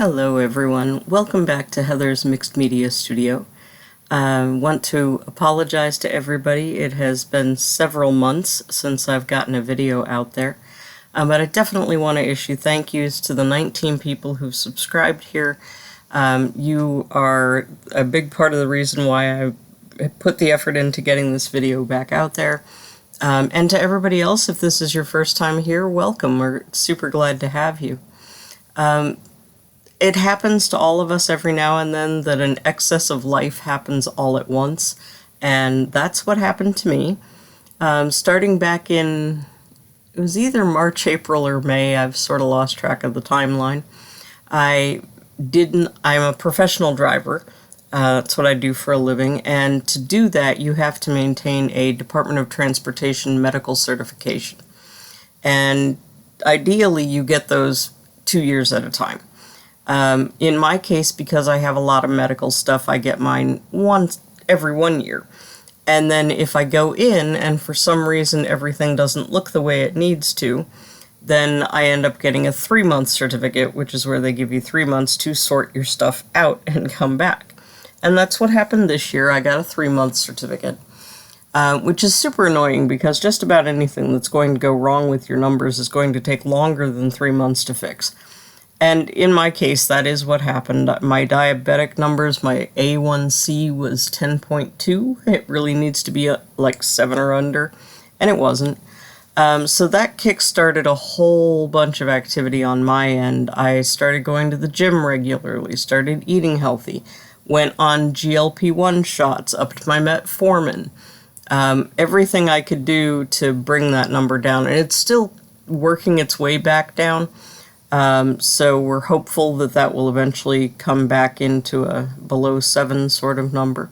Hello everyone, welcome back to Heather's Mixed Media Studio. I want to apologize to everybody. It has been several months since I've gotten a video out there, but I definitely want to issue thank yous to the 19 people who've subscribed here. You are a big part of the reason why I put the effort into getting this video back out there. And to everybody else, if this is your first time here, welcome. We're super glad to have you. It happens to all of us every now and then that an excess of life happens all at once, and that's what happened to me. Starting back in, it was either March, April, or May, I've sort of lost track of the timeline. I'm a professional driver, that's what I do for a living, and to do that you have to maintain a Department of Transportation medical certification. And ideally you get those 2 years at a time. In my case, because I have a lot of medical stuff, I get mine once every 1 year. And then if I go in and for some reason everything doesn't look the way it needs to, then I end up getting a 3-month certificate, which is where they give you 3 months to sort your stuff out and come back. And that's what happened this year. I got a 3-month certificate, which is super annoying because just about anything that's going to go wrong with your numbers is going to take longer than 3 months to fix. And in my case, that is what happened. My diabetic numbers, my A1C was 10.2. It really needs to be like 7 or under, and it wasn't. So that kick-started a whole bunch of activity on my end. I started going to the gym regularly, started eating healthy, went on GLP-1 shots, upped my metformin. Everything I could do to bring that number down, and it's still working its way back down. So we're hopeful that that will eventually come back into a below 7 sort of number.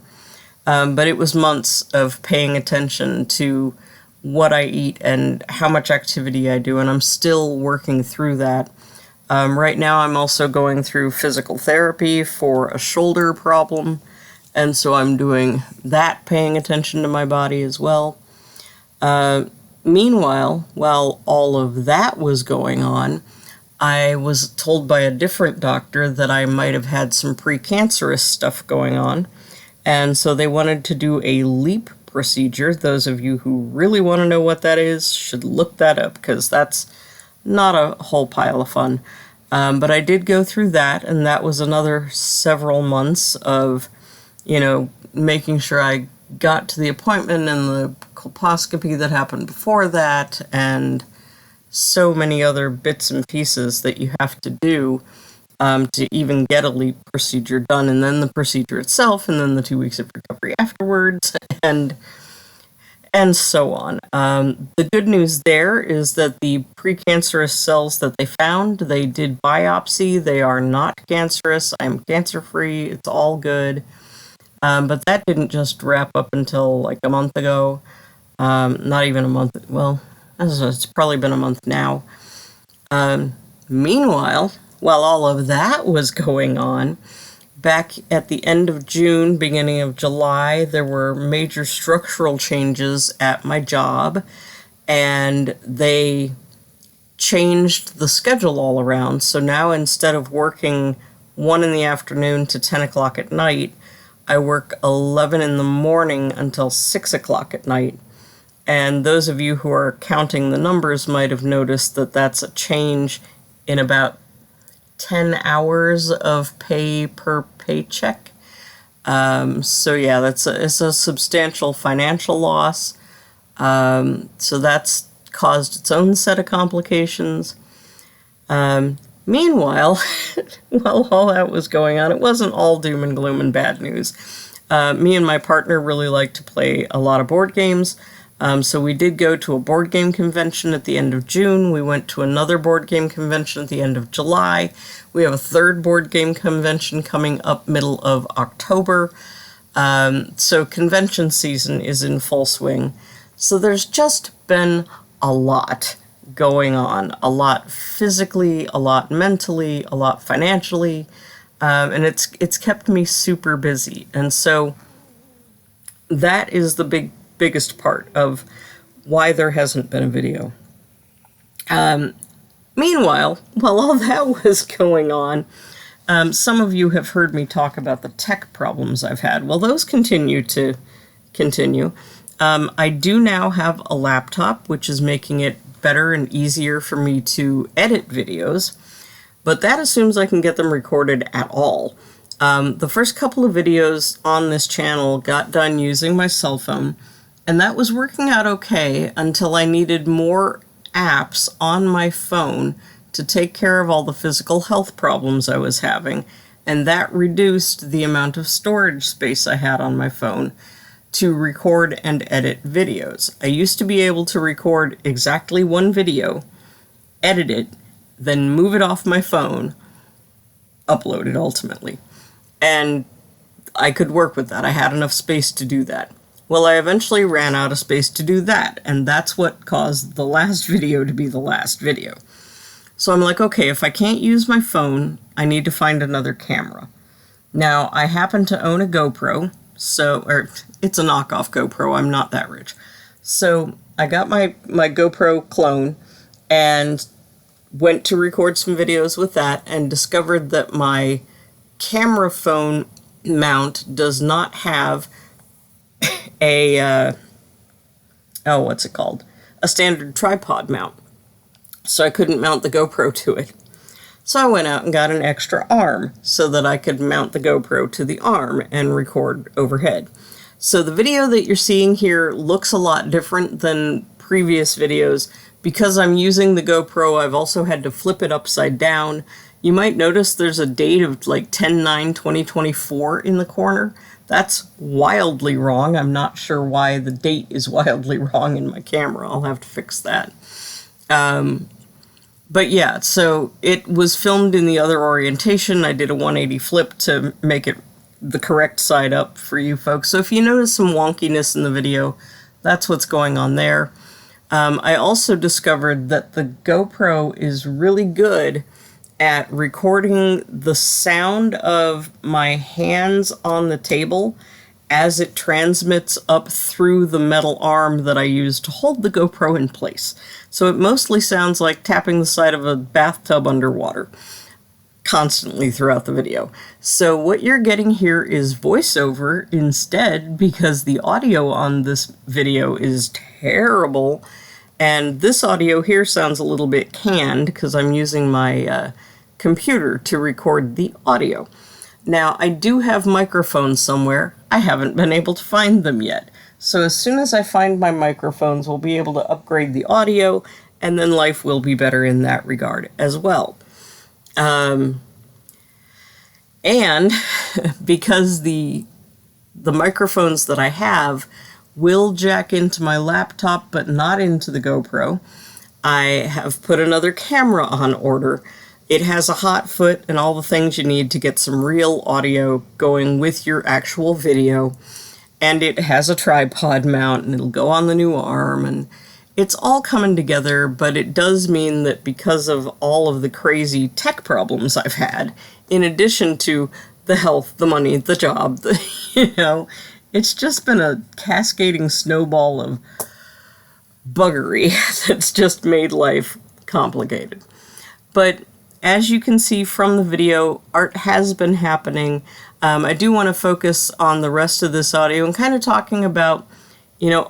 But it was months of paying attention to what I eat and how much activity I do, and I'm still working through that. Right now I'm also going through physical therapy for a shoulder problem, and so I'm doing that, paying attention to my body as well. Meanwhile, while all of that was going on, I was told by a different doctor that I might have had some precancerous stuff going on, and so they wanted to do a LEAP procedure. Those of you who really want to know what that is should look that up, because that's not a whole pile of fun. But I did go through that, and that was another several months of, making sure I got to the appointment and the colposcopy that happened before that, and so many other bits and pieces that you have to do to even get a LEAP procedure done, and then the procedure itself, and then the 2 weeks of recovery afterwards, and so on. The good news there is that the precancerous cells that they found, they did biopsy. They are not cancerous. I'm cancer-free. It's all good. But that didn't just wrap up until like a month ago. Not even a month. Well, it's probably been a month now. Meanwhile, while all of that was going on, back at the end of June, beginning of July, there were major structural changes at my job, and they changed the schedule all around. So now instead of working 1 in the afternoon to 10 o'clock at night, I work 11 in the morning until 6 o'clock at night. And those of you who are counting the numbers might have noticed that that's a change in about 10 hours of pay per paycheck. So yeah, it's a substantial financial loss. So that's caused its own set of complications. Meanwhile, while all that was going on, it wasn't all doom and gloom and bad news. Me and my partner really like to play a lot of board games. So we did go to a board game convention at the end of June. We went to another board game convention at the end of July. We have a third board game convention coming up middle of October. So convention season is in full swing. So there's just been a lot going on. A lot physically, a lot mentally, a lot financially. And it's kept me super busy. And so that is the biggest part of why there hasn't been a video. Meanwhile, while all that was going on, Some of you have heard me talk about the tech problems I've had. Well, those continue to continue. I do now have a laptop, which is making it better and easier for me to edit videos, but that assumes I can get them recorded at all. The first couple of videos on this channel got done using my cell phone, and that was working out okay until I needed more apps on my phone to take care of all the physical health problems I was having, and that reduced the amount of storage space I had on my phone to record and edit videos. I used to be able to record exactly one video, edit it, then move it off my phone, upload it ultimately. And I could work with that. I had enough space to do that. Well, I eventually ran out of space to do that, and that's what caused the last video to be the last video. So I'm like, okay, if I can't use my phone, I need to find another camera. Now, I happen to own a GoPro, or it's a knockoff GoPro, I'm not that rich. So I got my GoPro clone and went to record some videos with that and discovered that my camera phone mount does not have a, what's it called? A standard tripod mount. So I couldn't mount the GoPro to it. So I went out and got an extra arm so that I could mount the GoPro to the arm and record overhead. So the video that you're seeing here looks a lot different than previous videos. Because I'm using the GoPro, I've also had to flip it upside down. You might notice there's a date of like 10/9/2024 in the corner. That's wildly wrong. I'm not sure why the date is wildly wrong in my camera. I'll have to fix that. But yeah, so it was filmed in the other orientation. I did a 180 flip to make it the correct side up for you folks. So if you notice some wonkiness in the video, that's what's going on there. I also discovered that the GoPro is really good at recording the sound of my hands on the table as it transmits up through the metal arm that I use to hold the GoPro in place. So it mostly sounds like tapping the side of a bathtub underwater constantly throughout the video. So what you're getting here is voiceover instead, because the audio on this video is terrible. And this audio here sounds a little bit canned because I'm using my computer to record the audio. Now, I do have microphones somewhere. I haven't been able to find them yet. So as soon as I find my microphones, we'll be able to upgrade the audio, and then life will be better in that regard as well. And because the microphones that I have will jack into my laptop, but not into the GoPro, I have put another camera on order. It has a hot foot and all the things you need to get some real audio going with your actual video. And it has a tripod mount, and it'll go on the new arm, and it's all coming together, but it does mean that because of all of the crazy tech problems I've had, in addition to the health, the money, the job, it's just been a cascading snowball of buggery that's just made life complicated. But as you can see from the video, art has been happening. I do want to focus on the rest of this audio and kind of talking about,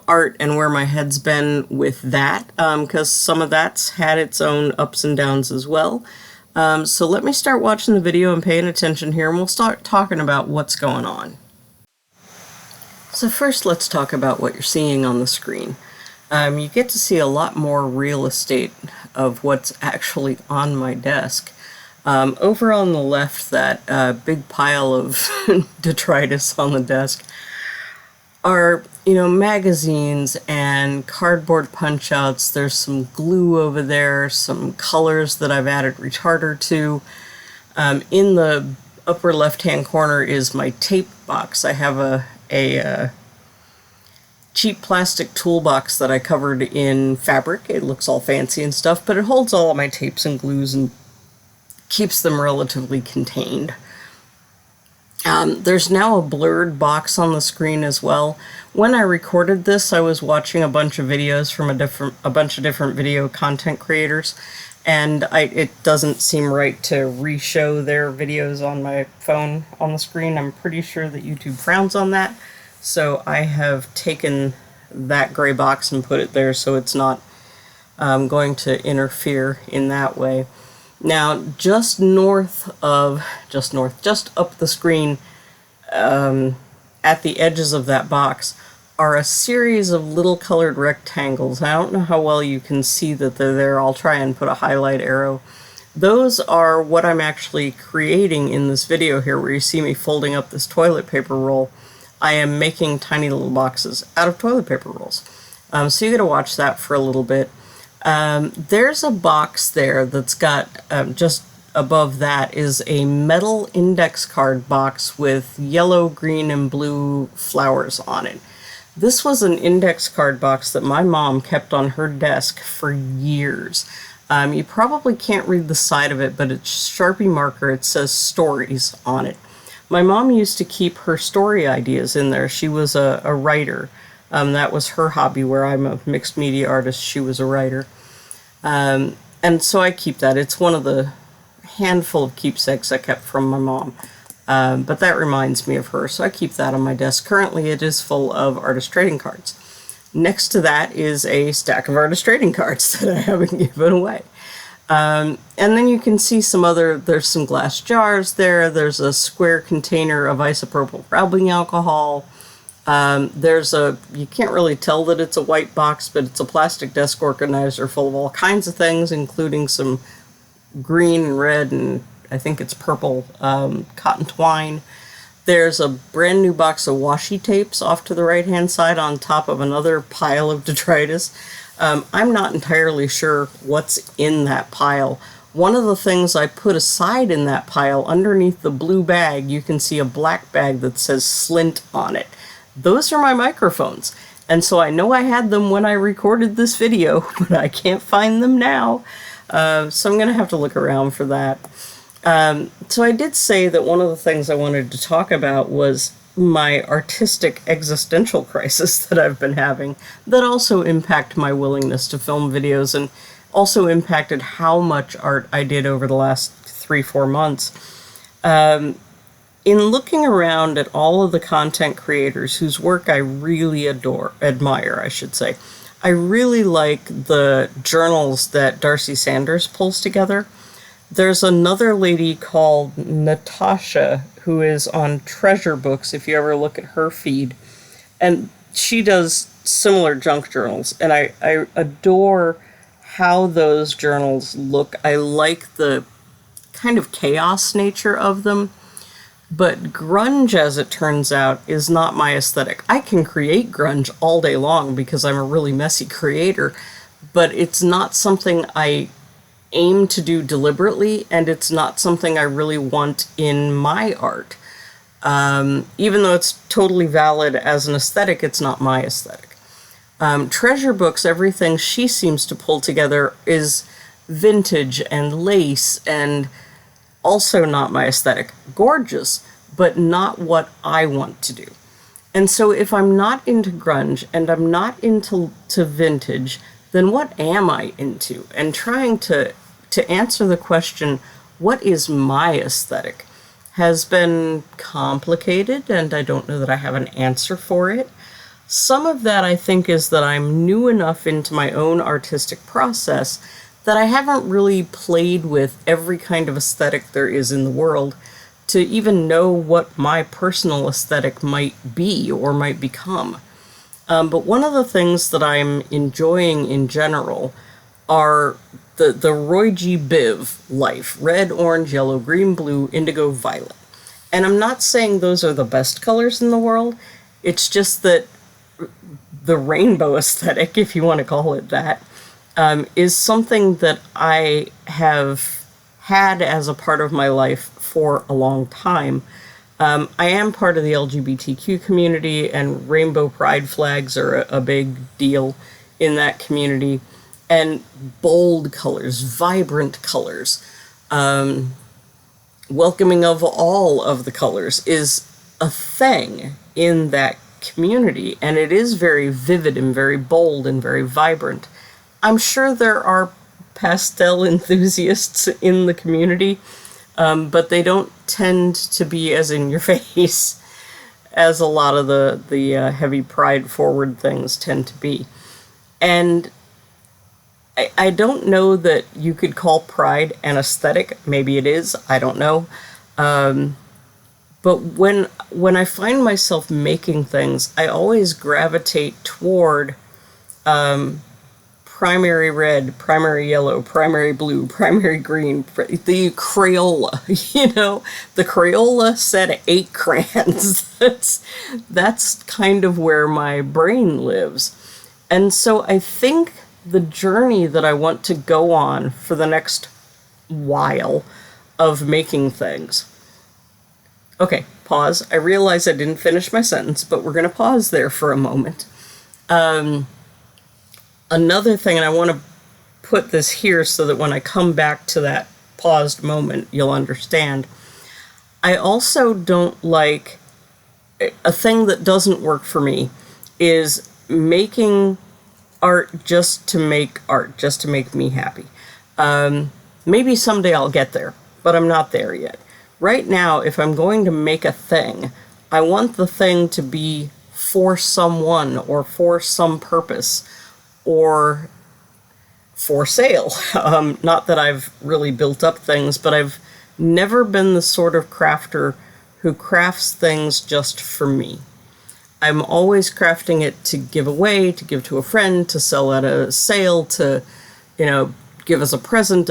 art and where my head's been with that, because some of that's had its own ups and downs as well. So let me start watching the video and paying attention here, and we'll start talking about what's going on. So first, let's talk about what you're seeing on the screen. You get to see a lot more real estate of what's actually on my desk. Over on the left, that big pile of detritus on the desk are, magazines and cardboard punch-outs. There's some glue over there, some colors that I've added retarder to. In the upper left-hand corner is my tape box. I have a cheap plastic toolbox that I covered in fabric. It looks all fancy and stuff, but it holds all of my tapes and glues and keeps them relatively contained. There's now a blurred box on the screen as well. When I recorded this, I was watching a bunch of videos from a bunch of different video content creators, and it doesn't seem right to re-show their videos on my phone on the screen. I'm pretty sure that YouTube frowns on that, so I have taken that gray box and put it there so it's not going to interfere in that way. Now, just up the screen, at the edges of that box, are a series of little colored rectangles. I don't know how well you can see that they're there. I'll try and put a highlight arrow. Those are what I'm actually creating in this video here, where you see me folding up this toilet paper roll. I am making tiny little boxes out of toilet paper rolls. So you gotta watch that for a little bit. There's a box there that's got, just above that is a metal index card box with yellow, green, and blue flowers on it. This was an index card box that my mom kept on her desk for years. You probably can't read the side of it, but it's Sharpie marker. It says stories on it. My mom used to keep her story ideas in there. She was a writer. That was her hobby, where I'm a mixed media artist. She was a writer. And so I keep that. It's one of the handful of keepsakes I kept from my mom. But that reminds me of her, so I keep that on my desk. Currently, it is full of artist trading cards. Next to that is a stack of artist trading cards that I haven't given away. And then you can see there's some glass jars there. There's a square container of isopropyl rubbing alcohol. You can't really tell that it's a white box, but it's a plastic desk organizer full of all kinds of things, including some green and red and I think it's purple cotton twine. There's a brand new box of washi tapes off to the right hand side on top of another pile of detritus. I'm not entirely sure what's in that pile. One of the things I put aside in that pile, underneath the blue bag, you can see a black bag that says Slint on it. Those are my microphones. And so I know I had them when I recorded this video, but I can't find them now. So I'm going to have to look around for that. So I did say that one of the things I wanted to talk about was my artistic existential crisis that I've been having, that also impact my willingness to film videos and also impacted how much art I did over the last 3-4 months. In looking around at all of the content creators whose work I really admire, I should say, I really like the journals that Darcy Sanders pulls together. There's another lady called Natasha who is on Treasure Books, if you ever look at her feed, and she does similar junk journals, and I adore how those journals look. I like the kind of chaos nature of them, but grunge, as it turns out, is not my aesthetic. I can create grunge all day long because I'm a really messy creator, but it's not something I aim to do deliberately, and it's not something I really want in my art. Even though it's totally valid as an aesthetic, it's not my aesthetic. Treasure Books, everything she seems to pull together is vintage and lace and also not my aesthetic. Gorgeous, but not what I want to do. And so if I'm not into grunge and I'm not into vintage, then what am I into? And trying to answer the question, what is my aesthetic, has been complicated, and I don't know that I have an answer for it. Some of that, I think, is that I'm new enough into my own artistic process that I haven't really played with every kind of aesthetic there is in the world to even know what my personal aesthetic might be or might become. But one of the things that I'm enjoying in general are the Roy G. Biv life: red, orange, yellow, green, blue, indigo, violet. And I'm not saying those are the best colors in the world. It's just that the rainbow aesthetic, if you want to call it that, is something that I have had as a part of my life for a long time. I am part of the LGBTQ community, and rainbow pride flags are a big deal in that community. And bold colors, vibrant colors, welcoming of all of the colors is a thing in that community, and it is very vivid and very bold and very vibrant. I'm sure there are pastel enthusiasts in the community, but they don't tend to be as in your face as a lot of the heavy pride forward things tend to be. And I don't know that you could call pride an aesthetic. Maybe it is. I don't know. But when I find myself making things, I always gravitate toward primary red, primary yellow, primary blue, primary green, the Crayola, the Crayola set of 8 crayons. That's kind of where my brain lives. And so I think the journey that I want to go on for the next while of making things. Okay, pause. I realize I didn't finish my sentence, but we're going to pause there for a moment. Another thing, and I want to put this here so that when I come back to that paused moment, you'll understand. I also don't like, a thing that doesn't work for me is making art just to make art, just to make me happy. Maybe someday I'll get there, but I'm not there yet. Right now, if I'm going to make a thing, I want the thing to be for someone or for some purpose or for sale. Not that I've really built up things, but I've never been the sort of crafter who crafts things just for me. I'm always crafting it to give away, to give to a friend, to sell at a sale, to, give as a present.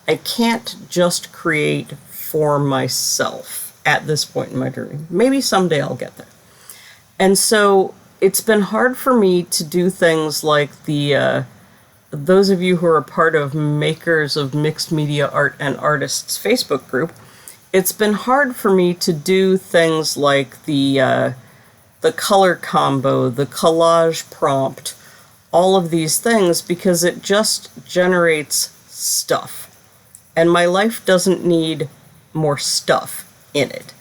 I can't just create for myself at this point in my journey. Maybe someday I'll get there. And so it's been hard for me to do things like those of you who are part of Makers of Mixed Media Art and Artists Facebook group, it's been hard for me to do things like the color combo, the collage prompt, all of these things, because it just generates stuff. And my life doesn't need more stuff in it.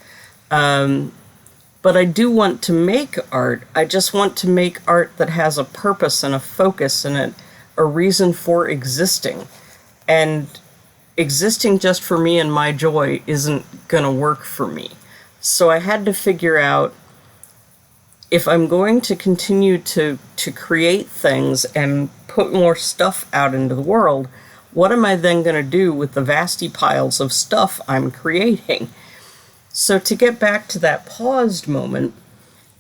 But I do want to make art. I just want to make art that has a purpose and a focus and a reason for existing. And existing just for me and my joy isn't going to work for me. So I had to figure out, if I'm going to continue to create things and put more stuff out into the world, what am I then going to do with the vasty piles of stuff I'm creating? So to get back to that paused moment,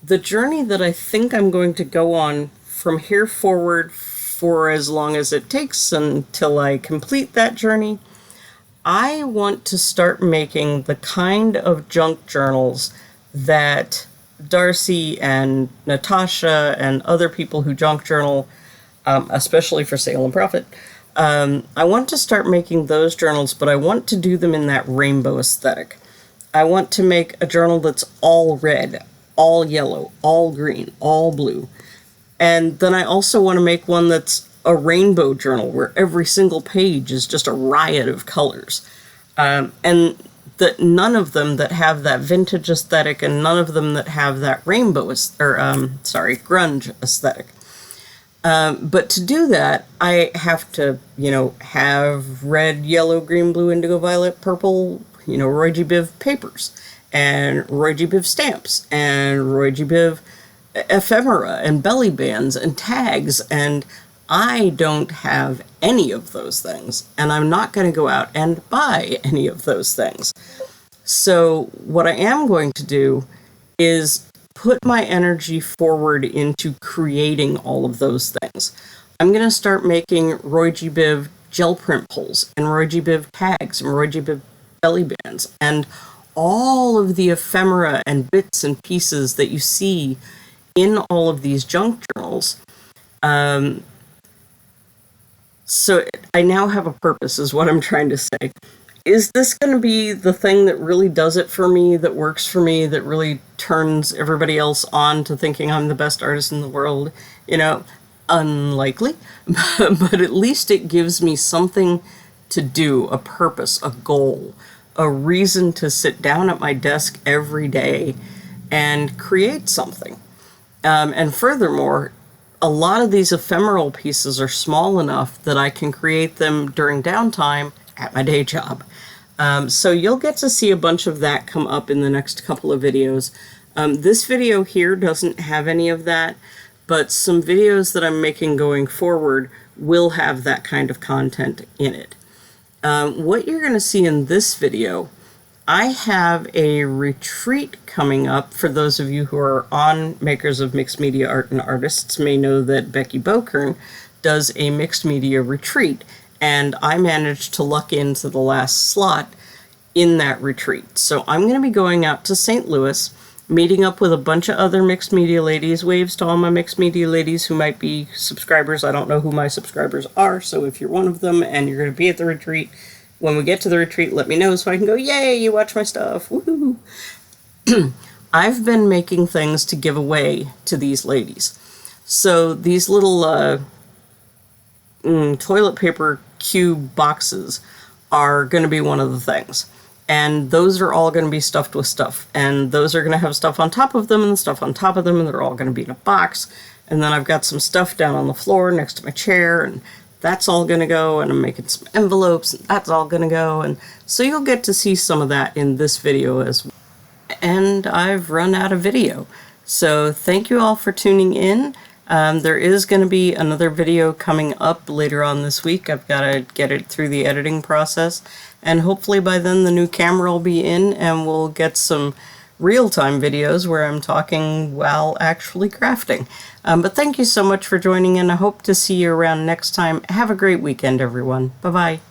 the journey that I think I'm going to go on from here forward for as long as it takes until I complete that journey, I want to start making the kind of junk journals that Darcy and Natasha and other people who junk journal, especially for sale and profit, I want to start making those journals, but I want to do them in that rainbow aesthetic. I want to make a journal that's all red, all yellow, all green, all blue. And then I also want to make one that's a rainbow journal where every single page is just a riot of colors. And that none of them that have that vintage aesthetic and none of them that have that grunge aesthetic. But to do that, I have to, have red, yellow, green, blue, indigo, violet, purple, Roy G. Biv papers and Roy G. Biv stamps and Roy G. Biv ephemera and belly bands and tags. And I don't have any of those things. And I'm not going to go out and buy any of those things. So what I am going to do is put my energy forward into creating all of those things. I'm going to start making Roy G. Biv gel print pulls and Roy G. Biv tags and Roy G. Biv belly bands and all of the ephemera and bits and pieces that you see in all of these junk journals. So I now have a purpose, is what I'm trying to say. Is this going to be the thing that really does it for me, that works for me, that really turns everybody else on to thinking I'm the best artist in the world? Unlikely, but at least it gives me something to do, a purpose, a goal, a reason to sit down at my desk every day and create something. And furthermore, a lot of these ephemeral pieces are small enough that I can create them during downtime at my day job. So you'll get to see a bunch of that come up in the next couple of videos. This video here doesn't have any of that, but some videos that I'm making going forward will have that kind of content in it. What you're going to see in this video, I have a retreat coming up. For those of you who are on Makers of Mixed Media Art and Artists may know that Becky Bokern does a mixed media retreat, and I managed to luck into the last slot in that retreat. So I'm going to be going out to St. Louis, meeting up with a bunch of other mixed media ladies. Waves to all my mixed media ladies who might be subscribers. I don't know who my subscribers are, so if you're one of them and you're going to be at the retreat, when we get to the retreat, let me know so I can go, yay, you watch my stuff, woohoo! I've been making things to give away to these ladies. So these little toilet paper cube boxes are going to be one of the things. And those are all going to be stuffed with stuff. And those are going to have stuff on top of them and stuff on top of them, and they're all going to be in a box. And then I've got some stuff down on the floor next to my chair, and that's all going to go. And I'm making some envelopes, and that's all going to go. And so you'll get to see some of that in this video as well. And I've run out of video. So thank you all for tuning in. There is going to be another video coming up later on this week. I've got to get it through the editing process. And hopefully by then the new camera will be in and we'll get some real-time videos where I'm talking while actually crafting. But thank you so much for joining in. I hope to see you around next time. Have a great weekend, everyone. Bye-bye.